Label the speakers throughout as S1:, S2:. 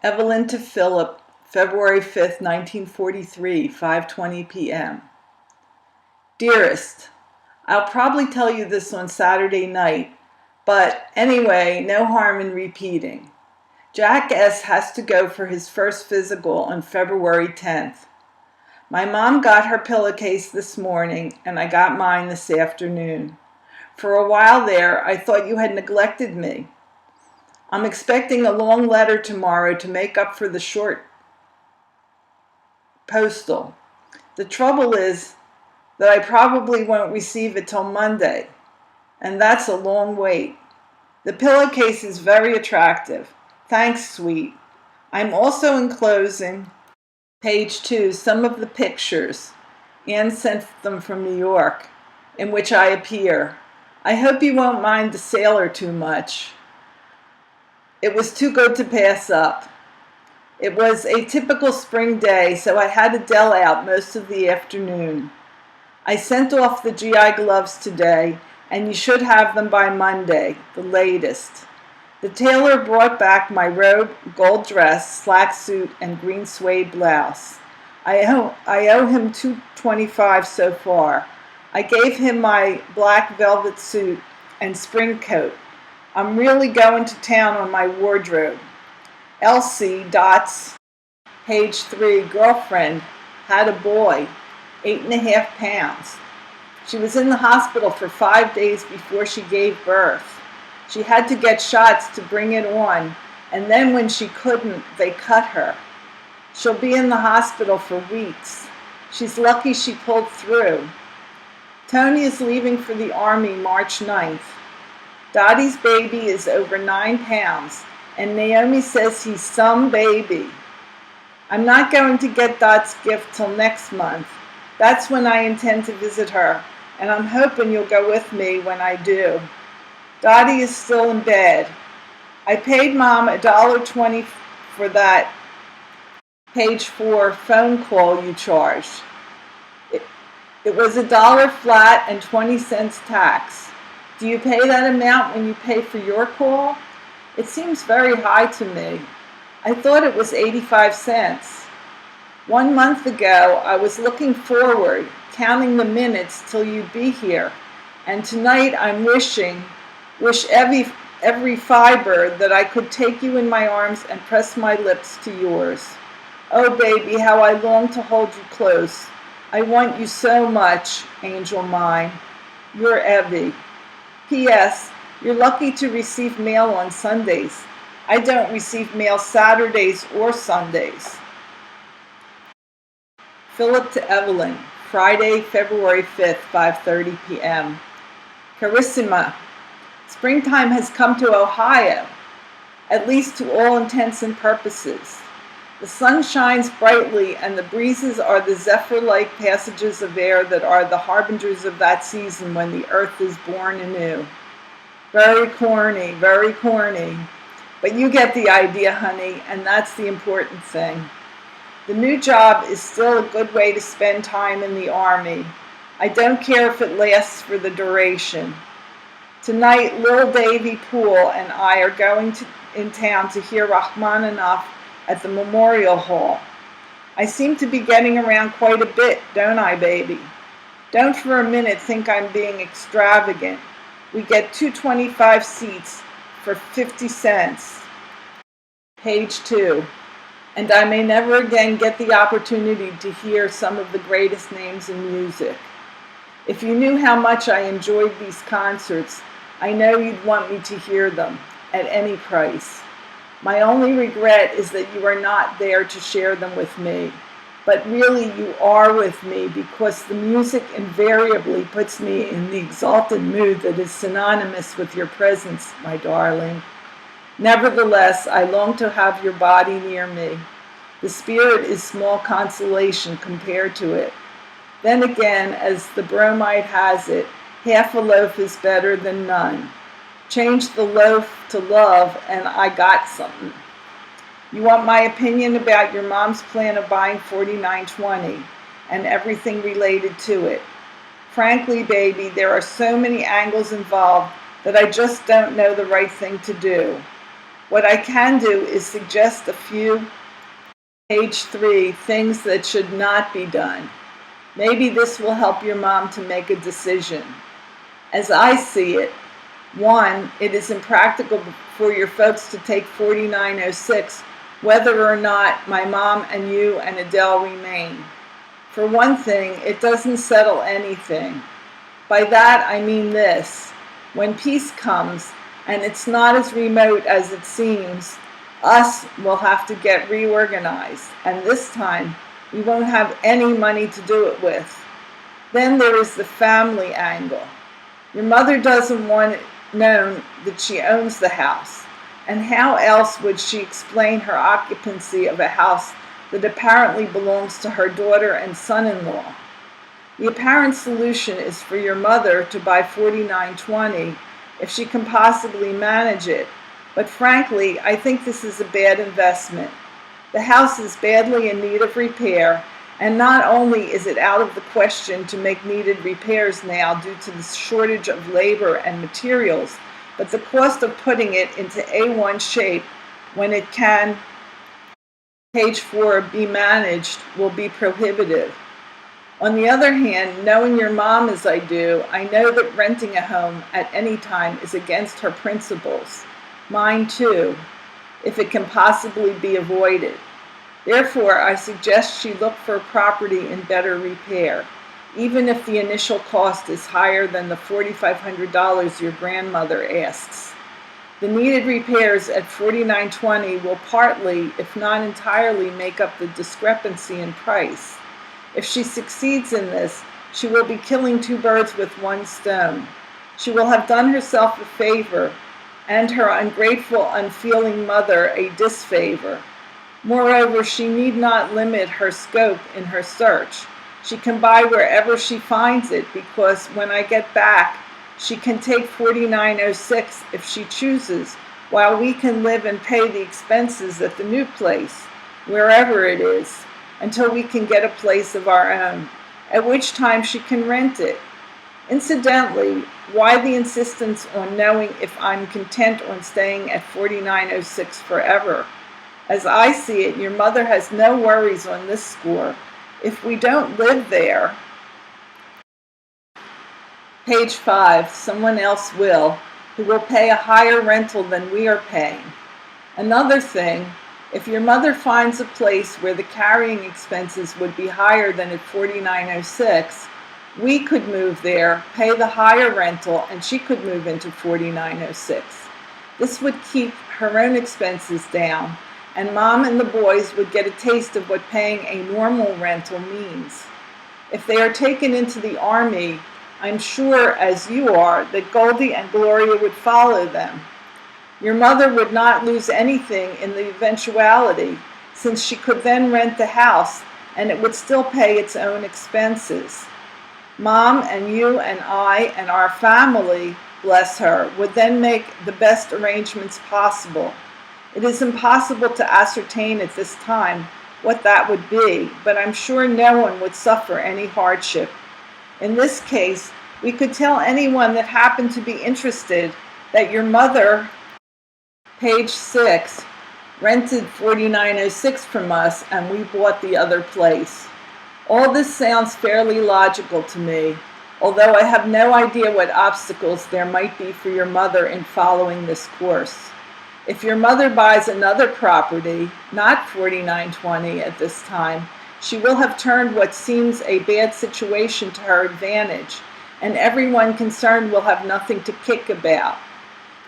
S1: Evelyn to Philip, February 5th, 1943, 5:20 p.m. Dearest, I'll probably tell you this on Saturday night, but anyway, no harm in repeating. Jack S. has to go for his first physical on February 10th. My mom got her pillowcase this morning, and I got mine this afternoon. For a while there, I thought you had neglected me. I'm expecting a long letter tomorrow to make up for the short postal. The trouble is that I probably won't receive it till Monday, and that's a long wait. The pillowcase is very attractive. Thanks, sweet. I'm also enclosing, page 2, some of the pictures. Anne sent them from New York, in which I appear. I hope you won't mind the sailor too much. It was too good to pass up. It was a typical spring day, so I had to dell out most of the afternoon. I sent off the GI gloves today, and you should have them by Monday, the latest. The tailor brought back my robe, gold dress, slack suit, and green suede blouse. I owe him $2.25 so far. I gave him my black velvet suit and spring coat. I'm really going to town on my wardrobe. Elsie, Dot's, page 3, girlfriend, had a boy, 8.5 pounds. She was in the hospital for 5 days before she gave birth. She had to get shots to bring it on, and then when she couldn't, they cut her. She'll be in the hospital for weeks. She's lucky she pulled through. Tony is leaving for the Army March 9th. Dottie's baby is over 9 pounds, and Naomi says he's some baby. I'm not going to get Dot's gift till next month. That's when I intend to visit her, and I'm hoping you'll go with me when I do. Dottie is still in bed. I paid Mom $1.20 for that page 4 phone call you charged. It was $1 flat and 20 cents tax. Do you pay that amount when you pay for your call? It seems very high to me. I thought it was 85 cents. 1 month ago, I was looking forward, counting the minutes till you'd be here. And tonight I'm wish every fiber that I could take you in my arms and press my lips to yours. Oh, baby, how I long to hold you close. I want you so much, angel mine. You're Evie. P.S. You're lucky to receive mail on Sundays. I don't receive mail Saturdays or Sundays. Philip to Evelyn, Friday, February 5th, 5:30 p.m. Carissima, springtime has come to Ohio, at least to all intents and purposes. The sun shines brightly, and the breezes are the zephyr-like passages of air that are the harbingers of that season when the earth is born anew. Very corny, but you get the idea, honey, and that's the important thing. The new job is still a good way to spend time in the Army. I don't care if it lasts for the duration. Tonight, little Davy Poole and I are going in town to hear Rachmaninoff at the Memorial Hall. I seem to be getting around quite a bit, don't I, baby? Don't for a minute think I'm being extravagant. We get 225 seats for 50 cents. Page 2. And I may never again get the opportunity to hear some of the greatest names in music. If you knew how much I enjoyed these concerts, I know you'd want me to hear them at any price. My only regret is that you are not there to share them with me. But really you are with me because the music invariably puts me in the exalted mood that is synonymous with your presence, my darling. Nevertheless, I long to have your body near me. The spirit is small consolation compared to it. Then again, as the bromide has it, half a loaf is better than none. Change the loaf to love, and I got something. You want my opinion about your mom's plan of buying 4920 and everything related to it. Frankly, baby, there are so many angles involved that I just don't know the right thing to do. What I can do is suggest a few, page 3, things that should not be done. Maybe this will help your mom to make a decision. As I see it, 1, it is impractical for your folks to take 4906 whether or not my mom and you and Adele remain. For one thing, it doesn't settle anything. By that I mean this: when peace comes, and it's not as remote as it seems, us will have to get reorganized, and this time we won't have any money to do it with. Then there is the family angle. Your mother doesn't want it known that she owns the house, and how else would she explain her occupancy of a house that apparently belongs to her daughter and son-in-law? The apparent solution is for your mother to buy 4920 if she can possibly manage it, but frankly, I think this is a bad investment. The house is badly in need of repair, and not only is it out of the question to make needed repairs now due to the shortage of labor and materials, but the cost of putting it into A1 shape when it can, page 4, be managed will be prohibitive. On the other hand, knowing your mom as I do, I know that renting a home at any time is against her principles. Mine too, if it can possibly be avoided. Therefore, I suggest she look for a property in better repair, even if the initial cost is higher than the $4,500 your grandmother asks. The needed repairs at 4920 will partly, if not entirely, make up the discrepancy in price. If she succeeds in this, she will be killing 2 birds with 1 stone. She will have done herself a favor and her ungrateful, unfeeling mother a disfavor. Moreover, she need not limit her scope in her search. She can buy wherever she finds it, because when I get back, she can take 4906 if she chooses, while we can live and pay the expenses at the new place, wherever it is, until we can get a place of our own, at which time she can rent it. Incidentally, why the insistence on knowing if I'm content on staying at 4906 forever? As I see it, your mother has no worries on this score. If we don't live there, page 5, someone else will, who will pay a higher rental than we are paying. Another thing, if your mother finds a place where the carrying expenses would be higher than at 4906, we could move there, pay the higher rental, and she could move into 4906. This would keep her own expenses down, and Mom and the boys would get a taste of what paying a normal rental means. If they are taken into the Army, I'm sure, as you are, that Goldie and Gloria would follow them. Your mother would not lose anything in the eventuality, since she could then rent the house, and it would still pay its own expenses. Mom and you and I and our family, bless her, would then make the best arrangements possible. It is impossible to ascertain at this time what that would be, but I'm sure no one would suffer any hardship. In this case, we could tell anyone that happened to be interested that your mother, page 6, rented 4906 from us and we bought the other place. All this sounds fairly logical to me, although I have no idea what obstacles there might be for your mother in following this course. If your mother buys another property, not 4920 at this time, she will have turned what seems a bad situation to her advantage, and everyone concerned will have nothing to kick about.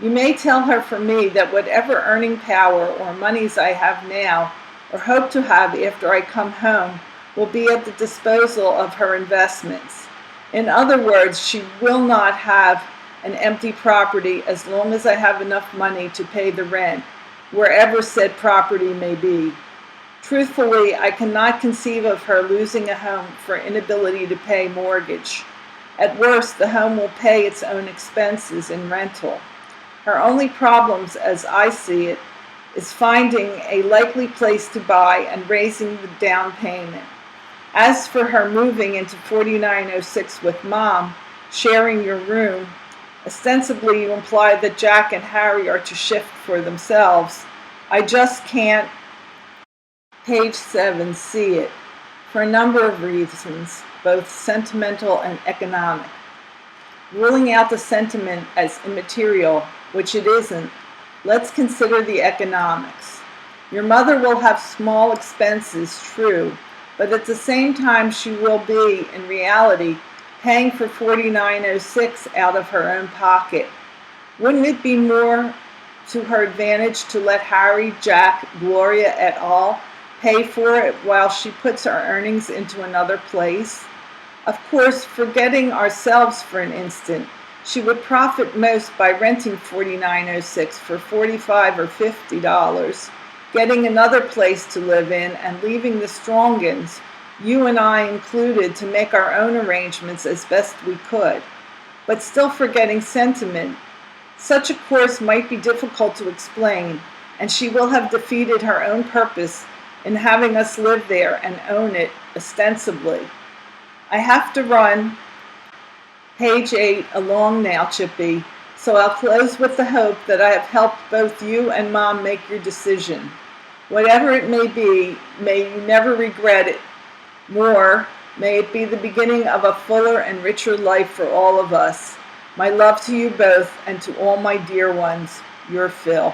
S1: You may tell her from me that whatever earning power or monies I have now, or hope to have after I come home, will be at the disposal of her investments. In other words, she will not have an empty property as long as I have enough money to pay the rent, wherever said property may be. Truthfully, I cannot conceive of her losing a home for inability to pay mortgage. At worst, the home will pay its own expenses in rental. Her only problems, as I see it, is finding a likely place to buy and raising the down payment. As for her moving into 4906 with Mom, sharing your room, Ostensibly, you imply that Jack and Harry are to shift for themselves. I just can't, page 7, see it, for a number of reasons, both sentimental and economic. Ruling out the sentiment as immaterial, which it isn't, let's consider the economics. Your mother will have small expenses, true, but at the same time she will be, in reality, paying for $49.06 out of her own pocket. Wouldn't it be more to her advantage to let Harry, Jack, Gloria et al. Pay for it while she puts her earnings into another place? Of course, forgetting ourselves for an instant, she would profit most by renting $49.06 for $45 or $50, getting another place to live in and leaving the Strongans, you and I included, to make our own arrangements as best we could, but still forgetting sentiment. Such a course might be difficult to explain, and she will have defeated her own purpose in having us live there and own it, ostensibly. I have to run, page 8, along now, Chippy, so I'll close with the hope that I have helped both you and Mom make your decision. Whatever it may be, may you never regret it. More, may it be the beginning of a fuller and richer life for all of us. My love to you both and to all my dear ones, your Phil.